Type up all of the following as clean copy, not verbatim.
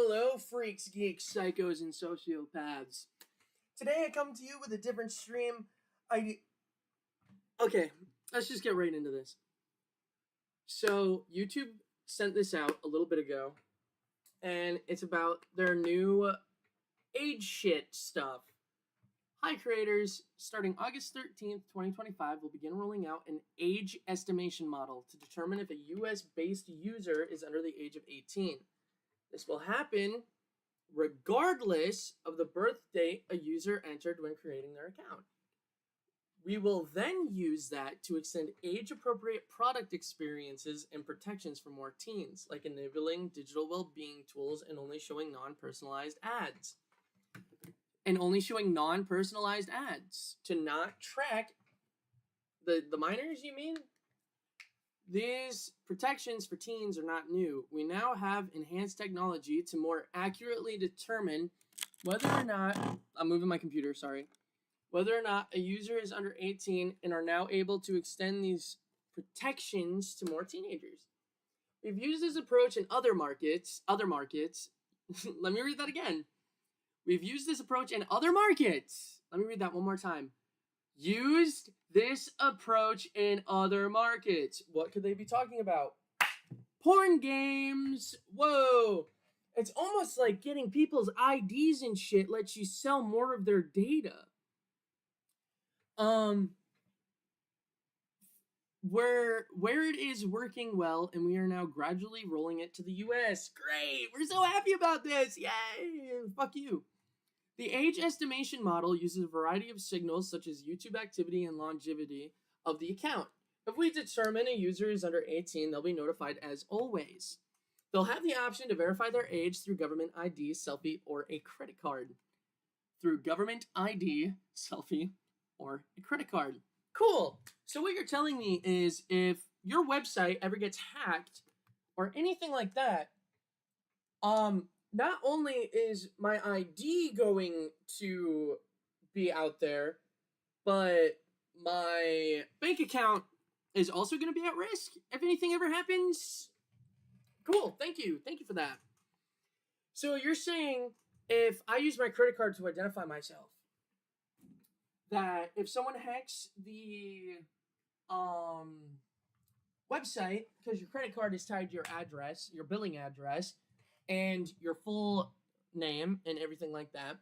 Hello, freaks, geeks, psychos, and sociopaths. Today I come to you with a different stream. Okay, let's just get right into this. So, YouTube sent this out a little bit ago, and it's about their new age shit stuff. Hi, creators. Starting August 13th, 2025, we'll begin rolling out an age estimation model to determine if a US based user is under the age of 18. This will happen regardless of the birth date a user entered when creating their account. We will then use that to extend age-appropriate product experiences and protections for more teens, like enabling digital well-being tools and only showing non-personalized ads. To not track the minors, you mean? These protections for teens are not new. We now have enhanced technology to more accurately determine whether or not, I'm moving my computer, sorry, whether or not a user is under 18 and are now able to extend these protections to more teenagers. We've used this approach in other markets. Let me read that again. We've used this approach in other markets. Let me read that one more time. Used this approach in other markets. What could they be talking about? Porn games. Whoa. It's almost like getting people's IDs and shit lets you sell more of their data. Where it is working well, and we are now gradually rolling it to the US. Great. We're so happy about this. Yay. Fuck you. The age estimation model uses a variety of signals such as YouTube activity and longevity of the account. If we determine a user is under 18, they'll be notified as always. They'll have the option to verify their age through government ID, selfie, or a credit card. Cool. So what you're telling me is if your website ever gets hacked or anything like that, not only is my ID going to be out there, but my bank account is also going to be at risk if anything ever happens. Cool. Thank you. Thank you for that. So you're saying if I use my credit card to identify myself, that if someone hacks the website, because your credit card is tied to your address, your billing address, and your full name and everything like that.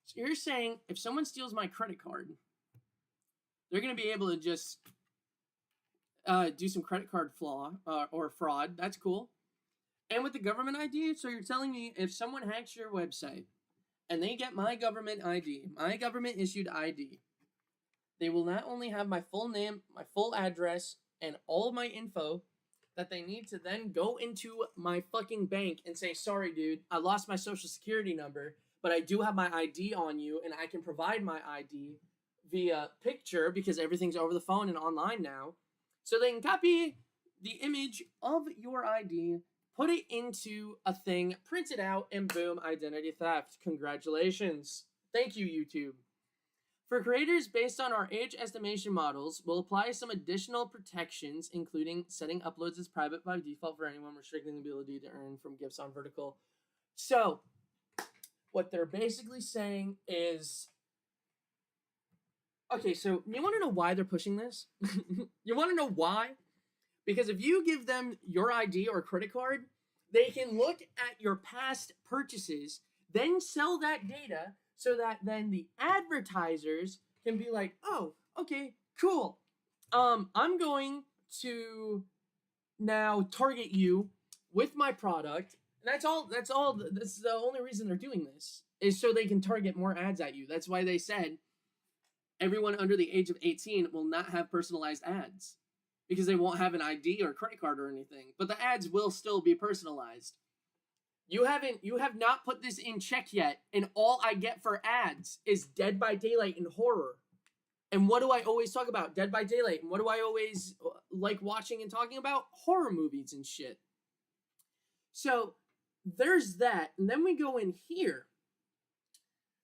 So you're saying if someone steals my credit card, they're going to be able to just do some credit card flaw or fraud. That's cool. And with the government ID, so you're telling me if someone hacks your website and they get my government ID, my government issued ID, they will not only have my full name, my full address, and all of my info that they need to then go into my fucking bank and say, sorry, dude, I lost my social security number, but I do have my ID on you, and I can provide my ID via picture because everything's over the phone and online now. So they can copy the image of your ID, put it into a thing, print it out, and boom, identity theft. Congratulations. Thank you, YouTube. For creators based on our age estimation models, we'll apply some additional protections, including setting uploads as private by default for anyone, restricting the ability to earn from gifts on vertical. So, what they're basically saying is, okay, so you want to know why they're pushing this? You want to know why? Because if you give them your ID or credit card, they can look at your past purchases, then sell that data so that then the advertisers can be like, oh, okay, cool. I'm going to now target you with my product. And that's all. That's the only reason they're doing this is so they can target more ads at you. That's why they said everyone under the age of 18 will not have personalized ads because they won't have an ID or credit card or anything. But the ads will still be personalized. You have not put this in check yet, and all I get for ads is Dead by Daylight and horror. And what do I always talk about? Dead by Daylight. And what do I always like watching and talking about? Horror movies and shit. So there's that. And then we go in here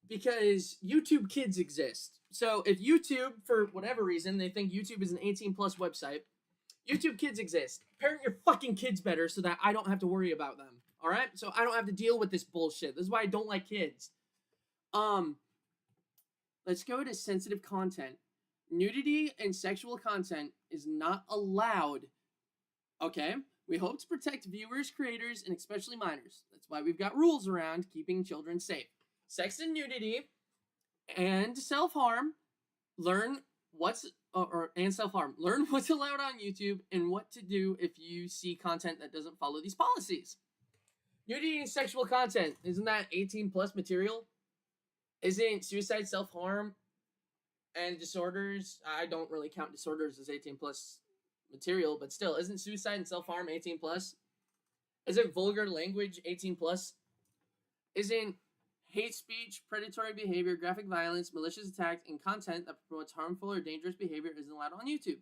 because YouTube Kids exist. So if YouTube, for whatever reason, they think YouTube is an 18 plus website, YouTube Kids exist. Parent your fucking kids better so that I don't have to worry about them. All right, so I don't have to deal with this bullshit. This is why I don't like kids. Let's go to sensitive content. Nudity and sexual content is not allowed. Okay, we hope to protect viewers, creators, and especially minors. That's why we've got rules around keeping children safe. Sex and nudity and self-harm. Learn what's and self-harm. Learn what's allowed on YouTube and what to do if you see content that doesn't follow these policies. Nudity and sexual content, isn't that 18 plus material? Isn't suicide, self-harm, and disorders? I don't really count disorders as 18 plus material, but still, isn't suicide and self-harm 18 plus? Isn't vulgar language 18 plus? Isn't hate speech, predatory behavior, graphic violence, malicious attacks, and content that promotes harmful or dangerous behavior isn't allowed on YouTube?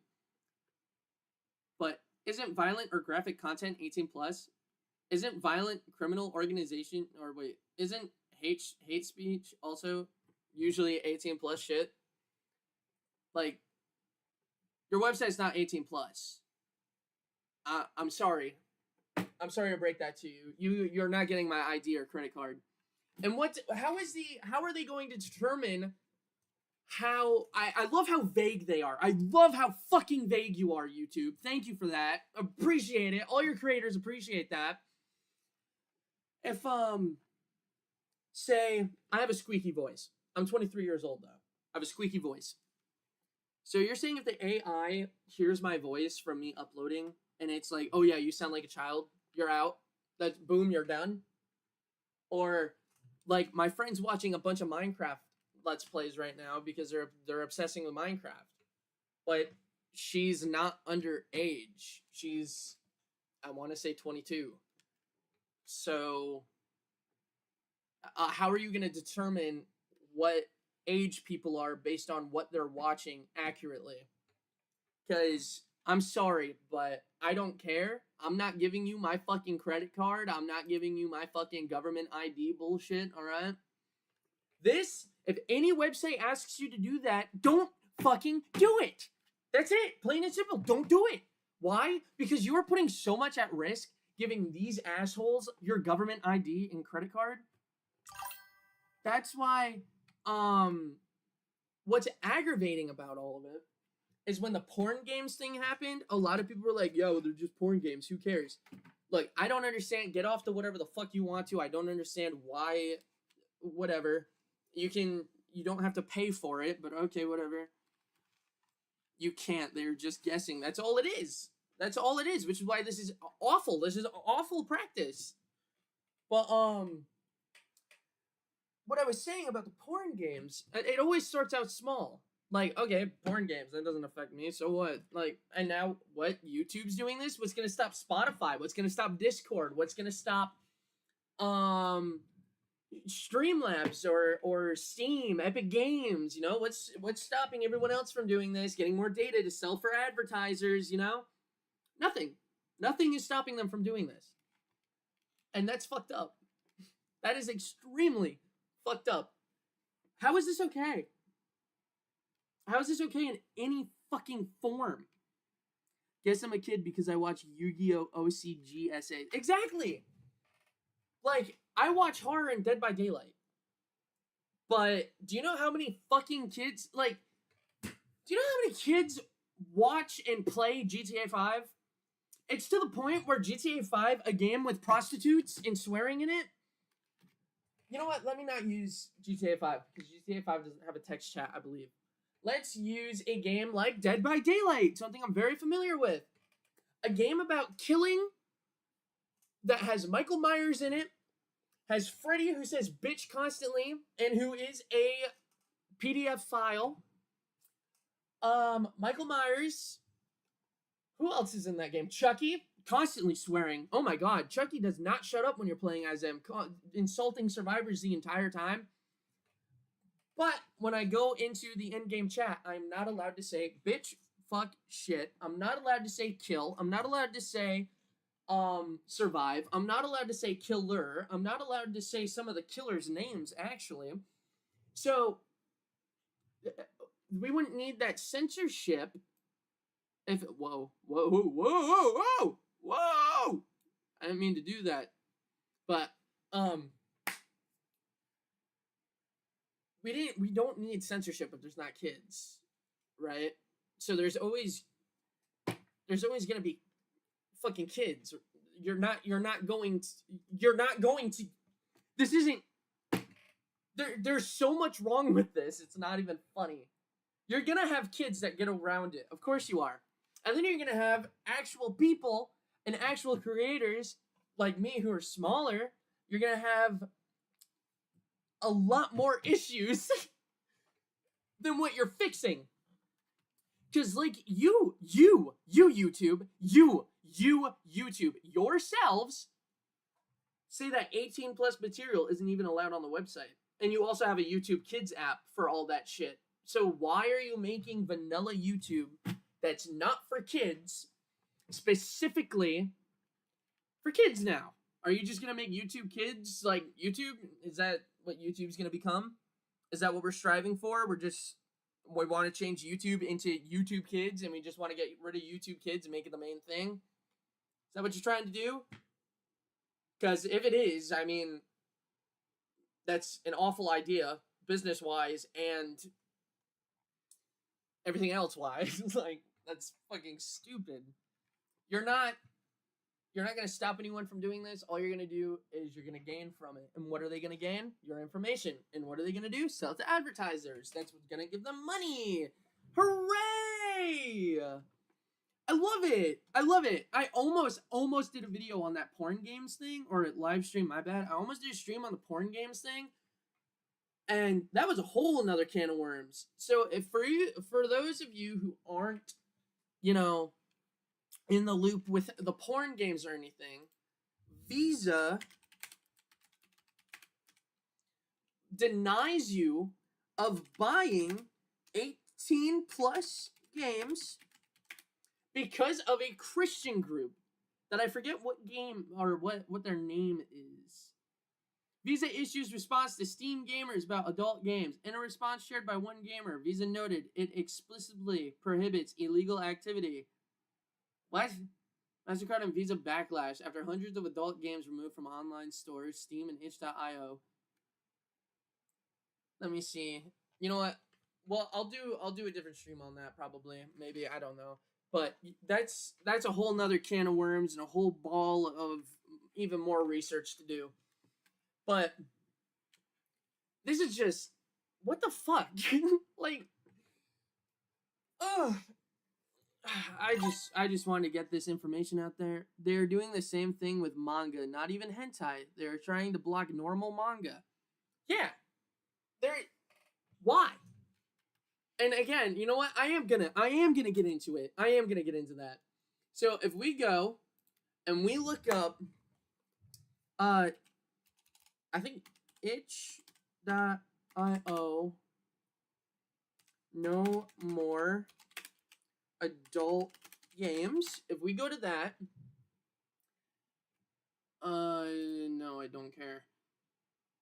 But isn't violent or graphic content 18 plus? Isn't violent criminal organization, or wait, isn't hate speech also usually 18 plus shit? Like, your website's not 18 plus. I'm sorry. I'm sorry to break that to you. You're not getting my ID or credit card. And how are they going to determine how, I love how vague they are. I love how fucking vague you are, YouTube. Thank you for that. Appreciate it. All your creators appreciate that. If, say, I have a squeaky voice. I'm 23 years old, though. I have a squeaky voice. So you're saying if the AI hears my voice from me uploading, and it's like, oh yeah, you sound like a child, you're out. That's boom, you're done. Or like my friend's watching a bunch of Minecraft Let's Plays right now because they're obsessing with Minecraft. But she's not underage. She's, I want to say 22. So how are you going to determine what age people are based on what they're watching accurately? Because I'm sorry, but I don't care. I'm not giving you my fucking credit card. I'm not giving you my fucking government ID bullshit, all right? This, if any website asks you to do that, don't fucking do it. That's it. Plain and simple. Don't do it. Why? Because you are putting so much at risk giving these assholes your government ID and credit card. That's why, what's aggravating about all of it is when the porn games thing happened, a lot of people were like, yo, they're just porn games. Who cares? Look, I don't understand. Get off to whatever the fuck you want to. I don't understand why, whatever. You don't have to pay for it, but okay, whatever. You can't. They're just guessing. That's all it is. That's all it is, which is why this is awful. This is awful practice. But, what I was saying about the porn games, it always starts out small. Like, okay, porn games, that doesn't affect me, so what? Like, and now, what? YouTube's doing this? What's gonna stop Spotify? What's gonna stop Discord? What's gonna stop, Streamlabs or Steam, Epic Games, you know? What's stopping everyone else from doing this? Getting more data to sell for advertisers, you know? Nothing. Nothing is stopping them from doing this. And that's fucked up. That is extremely fucked up. How is this okay? How is this okay in any fucking form? Guess I'm a kid because I watch Yu-Gi-Oh! OCG essays. Exactly! Like, I watch horror and Dead by Daylight. But do you know how many fucking kids, like, do you know how many kids watch and play GTA 5? It's to the point where GTA 5, a game with prostitutes and swearing in it. You know what? Let me not use GTA 5, because GTA 5 doesn't have a text chat, I believe. Let's use a game like Dead by Daylight, something I'm very familiar with. A game about killing that has Michael Myers in it, has Freddy who says bitch constantly, and who is a PDF file. Michael Myers. Who else is in that game? Chucky, constantly swearing. Oh my god, Chucky does not shut up when you're playing as him, insulting survivors the entire time. But when I go into the in-game chat, I'm not allowed to say bitch, fuck, shit. I'm not allowed to say kill. I'm not allowed to say survive. I'm not allowed to say killer. I'm not allowed to say some of the killers' names, actually. So, we wouldn't need that censorship if it, whoa. I didn't mean to do that. But we don't need censorship if there's not kids, right? So there's always gonna be fucking kids. You're not going to. This isn't. There's so much wrong with this. It's not even funny. You're gonna have kids that get around it. Of course you are. And then you're gonna have actual people and actual creators like me who are smaller. You're gonna have a lot more issues than what you're fixing. Because like you YouTube, you YouTube yourselves say that 18 plus material isn't even allowed on the website. And you also have a YouTube Kids app for all that shit. So why are you making vanilla YouTube that's not for kids, specifically for kids now? Are you just gonna make YouTube Kids like YouTube? Is that what YouTube's gonna become? Is that what we're striving for? We want to change YouTube into YouTube Kids, and we just want to get rid of YouTube Kids and make it the main thing? Is that what you're trying to do? Because if it is, I mean, that's an awful idea, business-wise, and everything else-wise. Like, that's fucking stupid. You're not going to stop anyone from doing this. All you're going to do is you're going to gain from it. And what are they going to gain? Your information. And what are they going to do? Sell it to advertisers. That's what's going to give them money. Hooray! I love it. I love it. I almost did a video on that porn games thing, or a live stream, my bad. I almost did a stream on the porn games thing. And that was a whole another can of worms. So if for those of you who aren't, in the loop with the porn games or anything, Visa denies you of buying 18 plus games because of a Christian group that I forget what game or what their name is. Visa issues response to Steam gamers about adult games. In a response shared by one gamer, Visa noted it explicitly prohibits illegal activity. What? MasterCard and Visa backlash after hundreds of adult games removed from online stores, Steam and itch.io. Let me see. You know what? Well, I'll do a different stream on that probably. Maybe, I don't know. But that's a whole nother can of worms and a whole ball of even more research to do. But this is just, what the fuck? Like, ugh. I just wanted to get this information out there. They're doing the same thing with manga, not even hentai. They're trying to block normal manga. Yeah. Why? And again, you know what? I am gonna get into it. I am gonna get into that. So if we go and we look up I think itch.io, no more adult games. If we go to that, no, I don't care.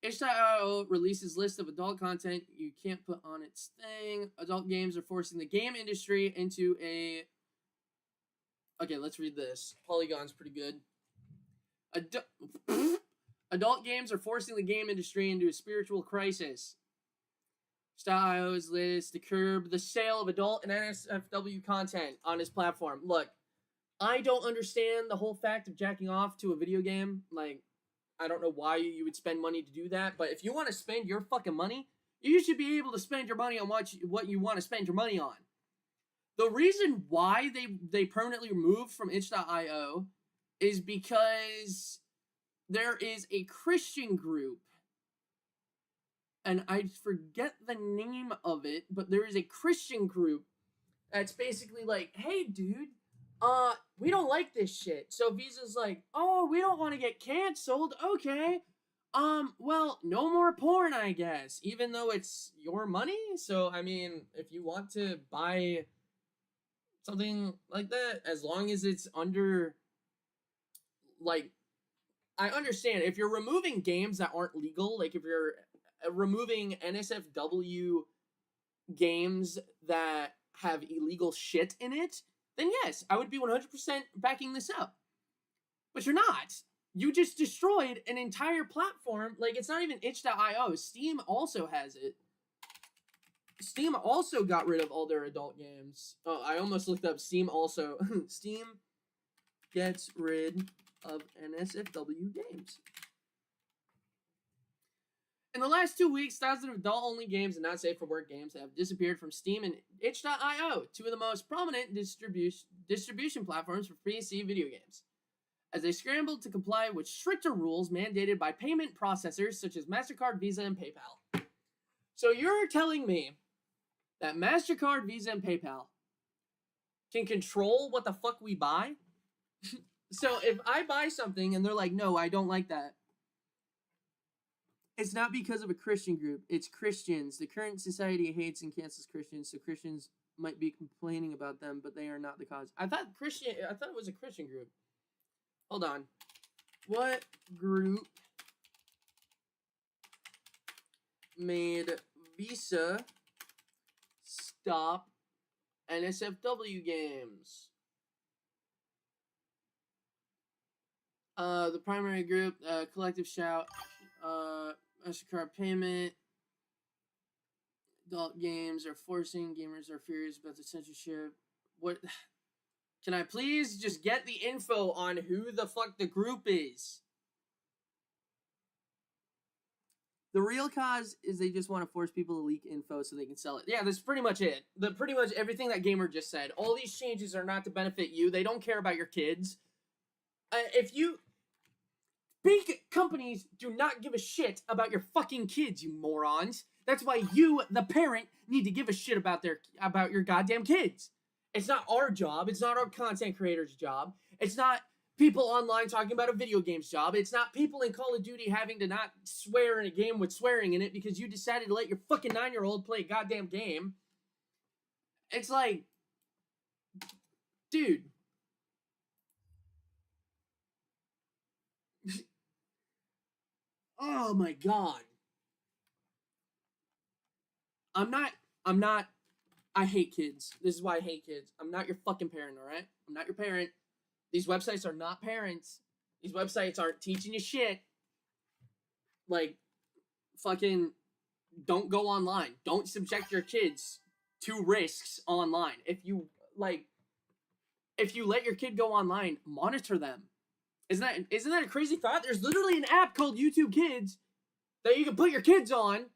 itch.io releases list of adult content you can't put on its thing. Adult games are forcing the game industry into a... Okay, let's read this. Polygon's pretty good. Adult games are forcing the game industry into a spiritual crisis. itch.io's list to curb the sale of adult and NSFW content on its platform. Look, I don't understand the whole fact of jacking off to a video game. Like, I don't know why you would spend money to do that, but if you want to spend your fucking money, you should be able to spend your money on what you want to spend your money on. The reason why they permanently removed from itch.io is because there is a Christian group, and I forget the name of it, but there is a Christian group that's basically like, hey, dude, we don't like this shit. So Visa's like, oh, we don't want to get canceled. Okay. Well, no more porn, I guess, even though it's your money. So, I mean, if you want to buy something like that, as long as it's under, like, I understand if you're removing games that aren't legal, like if you're removing NSFW games that have illegal shit in it, then yes, I would be 100% backing this up. But you're not. you just destroyed an entire platform. Like, it's not even itch.io. Steam also has it. Steam also got rid of all their adult games. Oh, I almost looked up Steam also. Steam gets rid of NSFW games. In the last 2 weeks, thousands of adult-only games and not safe for work games have disappeared from Steam and itch.io, two of the most prominent distribution platforms for PC video games, as they scrambled to comply with stricter rules mandated by payment processors such as MasterCard, Visa, and PayPal. So you're telling me that MasterCard, Visa, and PayPal can control what the fuck we buy? So if I buy something and they're like, no, I don't like that, it's not because of a Christian group. It's Christians. The current society hates and cancels Christians, so Christians might be complaining about them, but they are not the cause. I thought it was a Christian group. Hold on. What group made Visa stop NSFW games? The primary group, Collective Shout, MasterCard Payment, adult games are forcing, gamers are furious about the censorship. What? Can I please just get the info on who the fuck the group is? The real cause is they just want to force people to leak info so they can sell it. Yeah, that's pretty much it. Pretty much everything that Gamer just said. All these changes are not to benefit you. They don't care about your kids. Big companies do not give a shit about your fucking kids, you morons. That's why you, the parent, need to give a shit about your goddamn kids. It's not our job. It's not our content creators' job. It's not people online talking about a video game's job. It's not people in Call of Duty having to not swear in a game with swearing in it because you decided to let your fucking 9-year-old play a goddamn game. It's like, dude. Oh my god. I hate kids. This is why I hate kids. I'm not your fucking parent, alright? I'm not your parent. These websites are not parents. These websites aren't teaching you shit. Like, fucking, don't go online. Don't subject your kids to risks online. If you let your kid go online, monitor them. Isn't that a crazy thought? There's literally an app called YouTube Kids that you can put your kids on.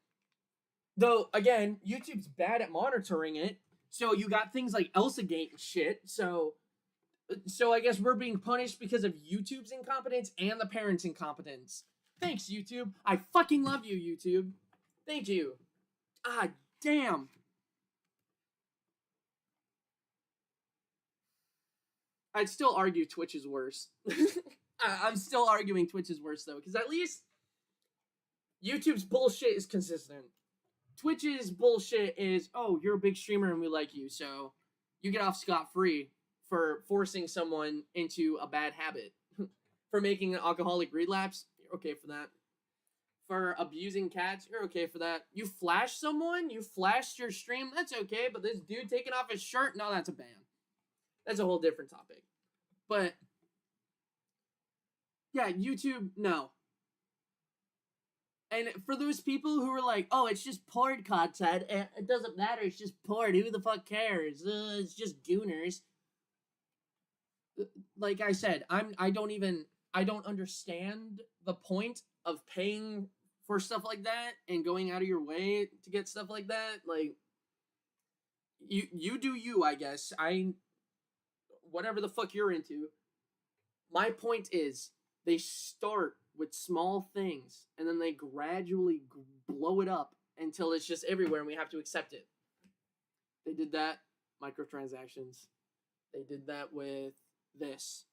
Though, again, YouTube's bad at monitoring it. So you got things like ElsaGate and shit. So I guess we're being punished because of YouTube's incompetence and the parents' incompetence. Thanks, YouTube. I fucking love you, YouTube. Thank you. Ah, damn. I'd still argue Twitch is worse. I'm still arguing Twitch is worse, though, because at least YouTube's bullshit is consistent. Twitch's bullshit is, oh, you're a big streamer and we like you, so you get off scot-free for forcing someone into a bad habit. For making an alcoholic relapse, you're okay for that. For abusing cats, you're okay for that. You flash someone, you flashed your stream, that's okay, but this dude taking off his shirt, no, that's a ban. That's a whole different topic. But, yeah, YouTube, no. And for those people who are like, oh, it's just porn content, it doesn't matter, it's just porn, who the fuck cares? It's just gooners. Like I said, I don't understand the point of paying for stuff like that and going out of your way to get stuff like that. Like, you do you, I guess. Whatever the fuck you're into. My point is, they start with small things and then they gradually blow it up until it's just everywhere and we have to accept it. They did that, microtransactions. They did that with this.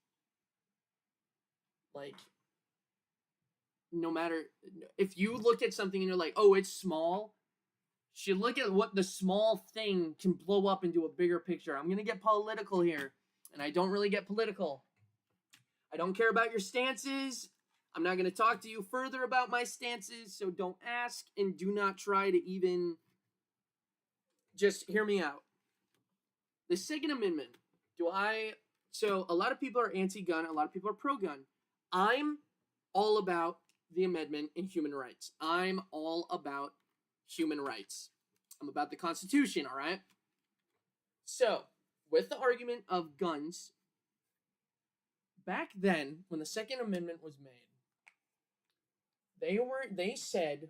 Like, no matter, if you look at something and you're like, oh, it's small, you look at what the small thing can blow up into a bigger picture. I'm gonna get political here, and I don't really get political. I don't care about your stances. I'm not going to talk to you further about my stances, so don't ask and do not try to even just hear me out. The Second Amendment. So a lot of people are anti-gun, a lot of people are pro-gun. I'm all about the amendment in human rights. I'm all about human rights. I'm about the Constitution, all right? So, with the argument of guns, back then, when the Second Amendment was made, they said,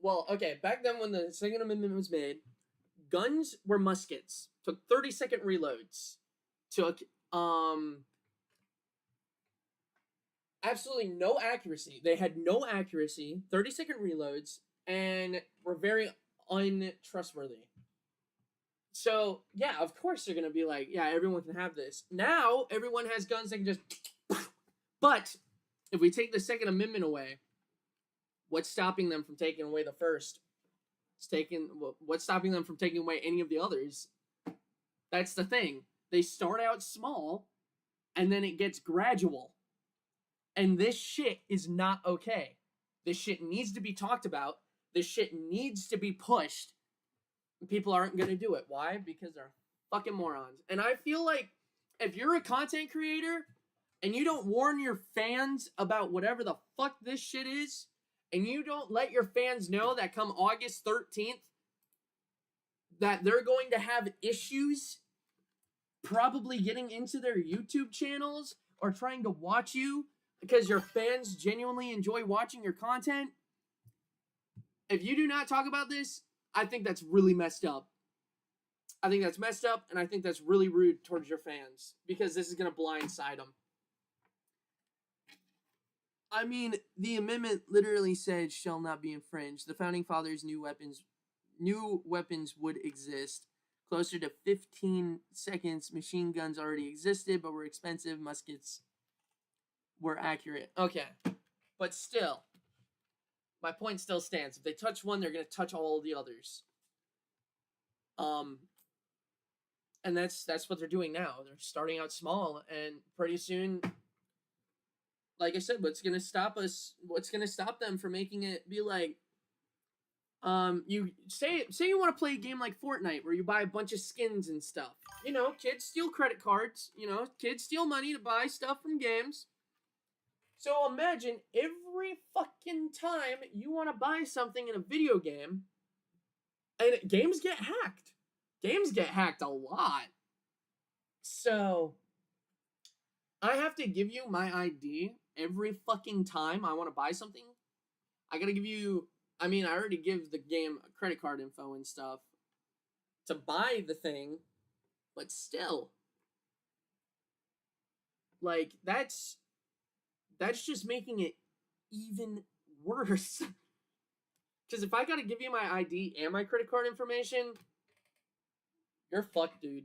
well, okay, back then when the Second Amendment was made, guns were muskets, took 30-second reloads, took absolutely no accuracy. They had no accuracy, 30-second reloads, and were very untrustworthy. So, yeah, of course they're going to be like, yeah, everyone can have this. Now, everyone has guns that can just... But, if we take the Second Amendment away, what's stopping them from taking away the first? What's stopping them from taking away any of the others? That's the thing. They start out small, and then it gets gradual. And this shit is not okay. This shit needs to be talked about. This shit needs to be pushed. People aren't going to do it. Why? Because they're fucking morons. And I feel like if you're a content creator and you don't warn your fans about whatever the fuck this shit is, and you don't let your fans know that come August 13th, that they're going to have issues probably getting into their YouTube channels or trying to watch you because your fans genuinely enjoy watching your content, if you do not talk about this, I think that's really messed up. I think that's messed up, and I think that's really rude towards your fans, because this is going to blindside them. I mean, the amendment literally said shall not be infringed. The founding fathers knew weapons would exist. Closer to 15 seconds, machine guns already existed, but were expensive. Muskets were accurate. Okay, but still, my point still stands. If they touch one, they're going to touch all of the others. And that's what they're doing now. They're starting out small, and pretty soon, like I said, what's going to stop them from making it be like, you say you want to play a game like Fortnite where you buy a bunch of skins and stuff. You know, kids steal credit cards. You know, kids steal money to buy stuff from games. So imagine every fucking time you want to buy something in a video game, and games get hacked. Games get hacked a lot. So I have to give you my ID every fucking time I want to buy something. I gotta give you, I mean, I already give the game credit card info and stuff to buy the thing, but still, like, that's just making it even worse. Because if I gotta give you my ID and my credit card information, you're fucked, dude.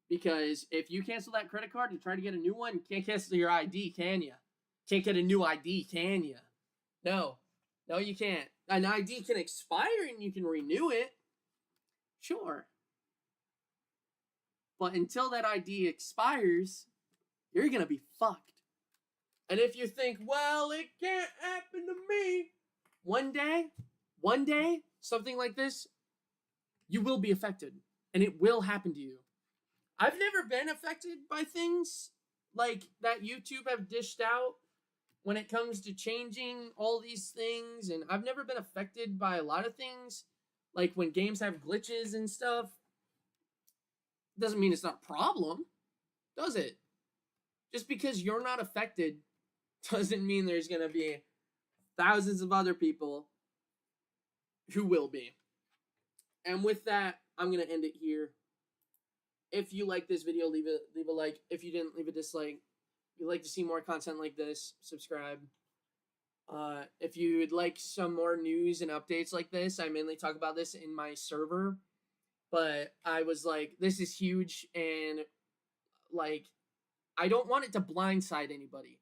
Because if you cancel that credit card and try to get a new one, you can't cancel your ID, can you? Can't get a new ID, can you? No, you can't. An ID can expire and you can renew it. Sure. But until that ID expires, you're gonna be fucked. And if you think, well, it can't happen to me, one day, something like this, you will be affected. And it will happen to you. I've never been affected by things like that YouTube have dished out when it comes to changing all these things. And I've never been affected by a lot of things. Like when games have glitches and stuff. Doesn't mean it's not a problem, does it? Just because you're not affected doesn't mean there's going to be thousands of other people who will be. And with that, I'm going to end it here. If you like this video, leave a like. If you didn't, leave a dislike. If you'd like to see more content like this, subscribe. If you would like some more news and updates like this, I mainly talk about this in my server. But I was like, this is huge, and like, I don't want it to blindside anybody.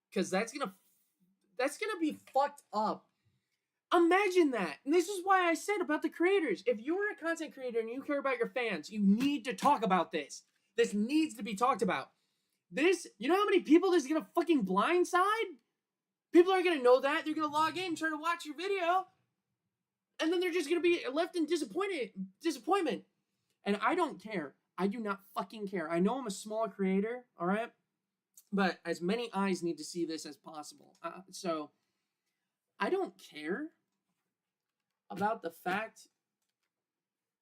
Because that's gonna be fucked up. Imagine that. And this is why I said about the creators. If you're a content creator and you care about your fans, you need to talk about this. This needs to be talked about. This, you know how many people this is going to fucking blindside? People are going to know that. They're going to log in and try to watch your video. And then they're just going to be left in disappointment. And I don't care. I do not fucking care. I know I'm a small creator, all right? But as many eyes need to see this as possible. So I don't care about the fact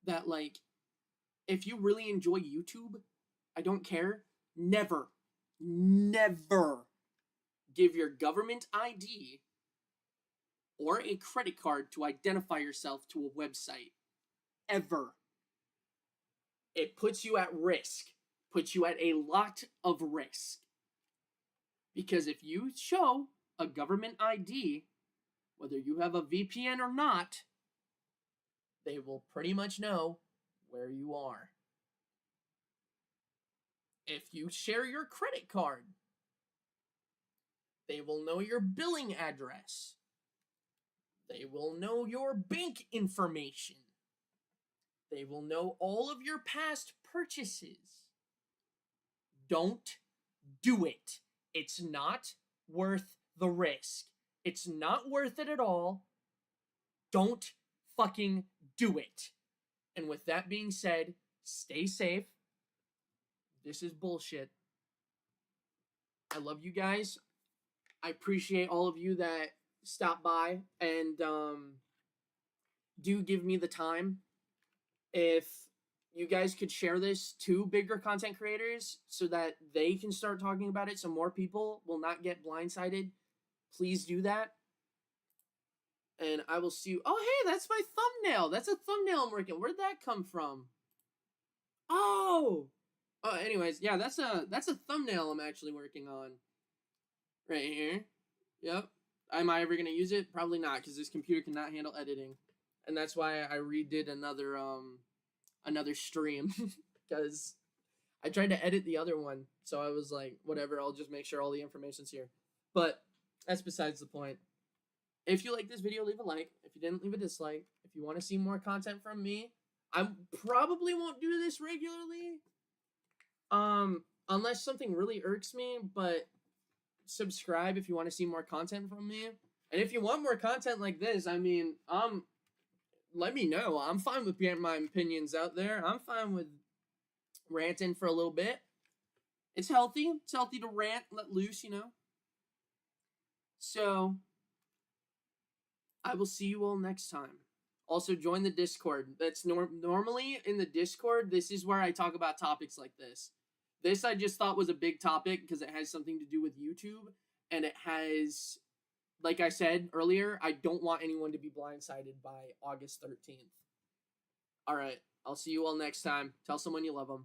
that, like, if you really enjoy YouTube, I don't care. Never give your government ID or a credit card to identify yourself to a website. Ever. It puts you at risk. Puts you at a lot of risk. Because if you show a government ID, whether you have a VPN or not, they will pretty much know where you are. If you share your credit card, they will know your billing address. They will know your bank information. They will know all of your past purchases. Don't do it. It's not worth the risk. It's not worth it at all. Don't fucking do it. And with that being said, stay safe. This is bullshit. I love you guys. I appreciate all of you that stop by and do give me the time. If you guys could share this to bigger content creators so that they can start talking about it so more people will not get blindsided, please do that. And I will see you. Oh, hey, that's my thumbnail. That's a thumbnail I'm working. Where'd that come from? Oh, anyways, yeah, that's a thumbnail I'm actually working on right here. Yep. Am I ever gonna use it? Probably not, because this computer cannot handle editing, and that's why I redid another stream because I tried to edit the other one, so I was like, whatever, I'll just make sure all the information's here. But that's besides the point. If you like this video, leave a like. If you didn't, leave a dislike. If you want to see more content from me, I probably won't do this regularly, unless something really irks me, but subscribe if you want to see more content from me. And if you want more content like this, I mean, let me know. I'm fine with getting my opinions out there. I'm fine with ranting for a little bit. It's healthy. It's healthy to rant, let loose, you know. So, I will see you all next time. Also, join the Discord. That's normally in the Discord, this is where I talk about topics like this. This I just thought was a big topic because it has something to do with YouTube. And it has, like I said earlier, I don't want anyone to be blindsided by August 13th. All right. I'll see you all next time. Tell someone you love them.